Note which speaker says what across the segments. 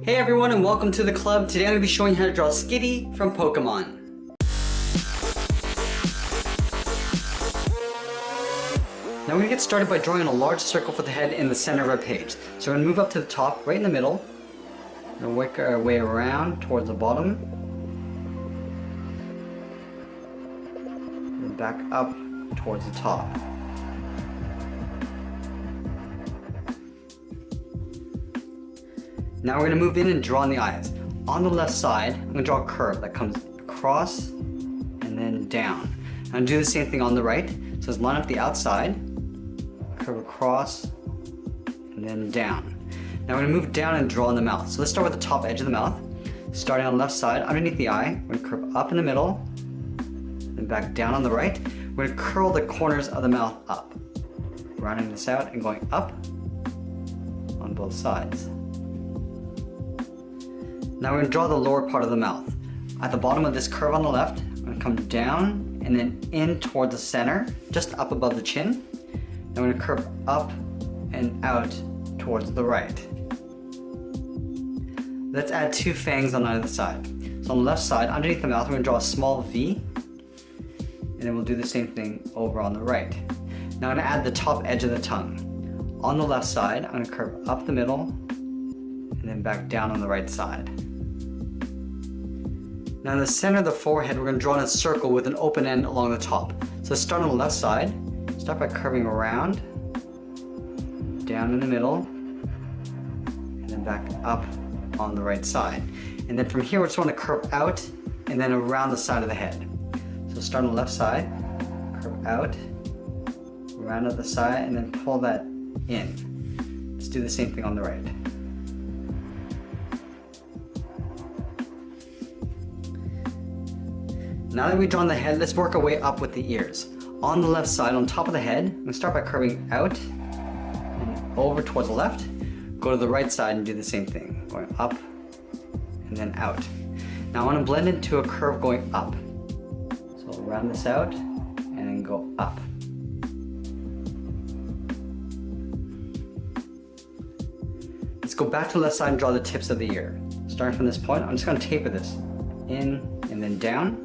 Speaker 1: Hey everyone and welcome to the club. Today I'm going to be showing you how to draw Skitty from Pokemon. Now we're going to get started by drawing a large circle for the head in the center of our page. So we're going to move up to the top, right in the middle. We're going to work our way around towards the bottom. And back up towards the top. Now we're going to move in and draw in the eyes. On the left side, I'm going to draw a curve that comes across and then down. I'm going to do the same thing on the right. So let's line up the outside, curve across, and then down. Now we're going to move down and draw in the mouth. So let's start with the top edge of the mouth. Starting on the left side, underneath the eye, we're going to curve up in the middle, and back down on the right. We're going to curl the corners of the mouth up, rounding this out and going up on both sides. Now we're going to draw the lower part of the mouth. At the bottom of this curve on the left, I'm going to come down and then in toward the center, just up above the chin. Then we're going to curve up and out towards the right. Let's add two fangs on either side. So on the left side, underneath the mouth, we're going to draw a small V, and then we'll do the same thing over on the right. Now I'm going to add the top edge of the tongue. On the left side, I'm going to curve up the middle, and then back down on the right side. Now in the center of the forehead, we're going to draw in a circle with an open end along the top. So let's start on the left side. Start by curving around, down in the middle, and then back up on the right side. And then from here, we just want to curve out and then around the side of the head. So start on the left side, curve out, around at the side, and then pull that in. Let's do the same thing on the right. Now that we've drawn the head, let's work our way up with the ears. On the left side, on top of the head, I'm going to start by curving out and over towards the left. Go to the right side and do the same thing, going up and then out. Now I want to blend into a curve going up. So I'll round this out and then go up. Let's go back to the left side and draw the tips of the ear. Starting from this point, I'm just going to taper this in and then down.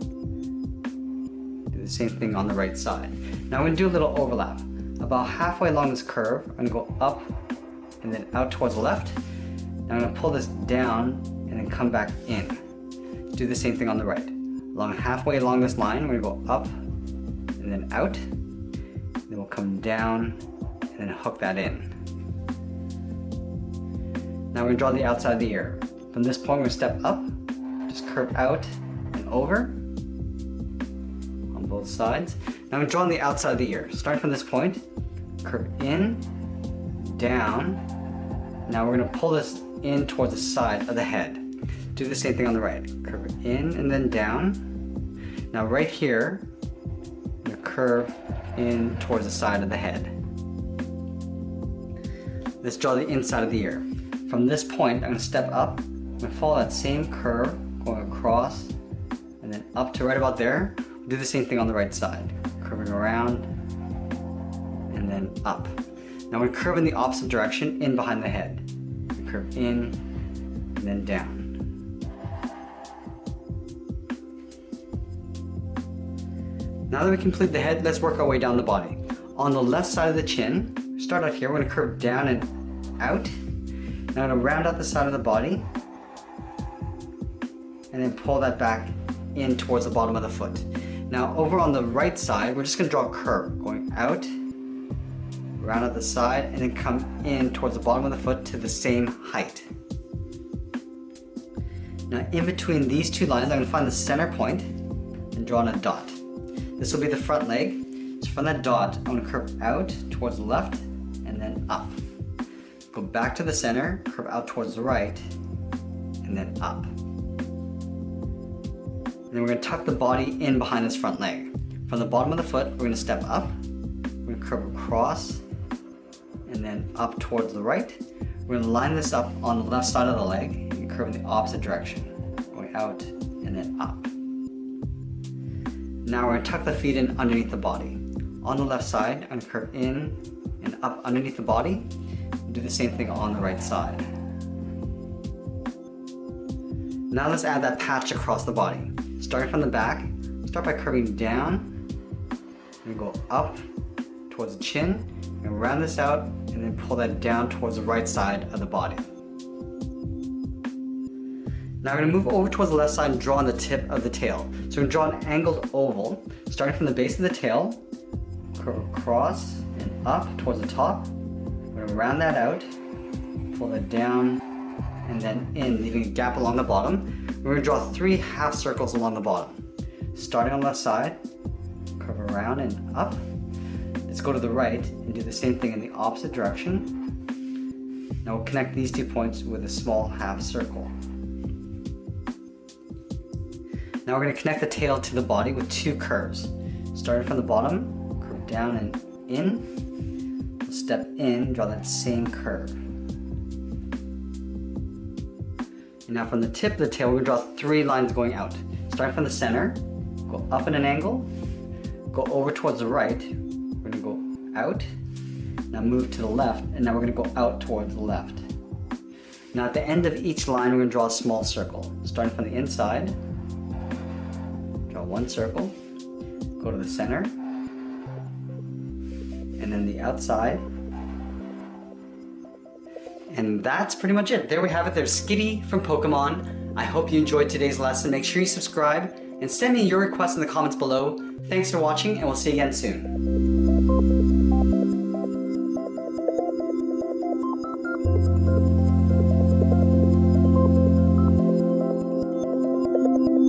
Speaker 1: The same thing on the right side. Now I'm going to do a little overlap. About halfway along this curve, I'm going to go up and then out towards the left. Now I'm going to pull this down and then come back in. Do the same thing on the right. Halfway along this line, we're going to go up and then out. Then we'll come down and then hook that in. Now we're going to draw the outside of the ear. From this point, we're going to step up, just curve out and over. Both sides. Now I'm drawing the outside of the ear. Starting from this point, curve in, down. Now we're going to pull this in towards the side of the head. Do the same thing on the right. Curve in and then down. Now right here, I'm going to curve in towards the side of the head. Let's draw the inside of the ear. From this point, I'm going to step up. I'm going to follow that same curve, going across and then up to right about there. Do the same thing on the right side, curving around and then up. Now we're curving the opposite direction in behind the head. We curve in and then down. Now that we complete the head, let's work our way down the body. On the left side of the chin, start out here, we're going to curve down and out. Now I'm going to round out the side of the body and then pull that back in towards the bottom of the foot. Now over on the right side, we're just going to draw a curve going out, round at the side, and then come in towards the bottom of the foot to the same height. Now in between these two lines, I'm going to find the center point and draw in a dot. This will be the front leg. So from that dot, I'm going to curve out towards the left and then up. Go back to the center, curve out towards the right, and then up. And then we're going to tuck the body in behind this front leg. From the bottom of the foot, we're going to step up. We're going to curve across and then up towards the right. We're going to line this up on the left side of the leg and curve in the opposite direction, going out and then up. Now we're going to tuck the feet in underneath the body. On the left side, I'm going to curve in and up underneath the body. Do the same thing on the right side. Now let's add that patch across the body. Starting from the back, start by curving down, and go up towards the chin, and round this out, and then pull that down towards the right side of the body. Now we're going to move over towards the left side and draw on the tip of the tail. So we're going to draw an angled oval, starting from the base of the tail, curve across and up towards the top. We're going to round that out, pull that down, and then in, leaving a gap along the bottom. We're going to draw 3 half circles along the bottom. Starting on the left side, curve around and up. Let's go to the right and do the same thing in the opposite direction. Now we'll connect these 2 points with a small half circle. Now we're going to connect the tail to the body with 2 curves. Starting from the bottom, curve down and in. We'll step in, draw that same curve. And now from the tip of the tail, we're going to draw 3 lines going out. Starting from the center, go up in an angle, go over towards the right, we're going to go out, now move to the left, and now we're going to go out towards the left. Now at the end of each line, we're going to draw a small circle. Starting from the inside, draw 1 circle, go to the center, and then the outside. And that's pretty much it. There we have it. There's Skitty from Pokemon. I hope you enjoyed today's lesson. Make sure you subscribe and send me your requests in the comments below. Thanks for watching, and we'll see you again soon.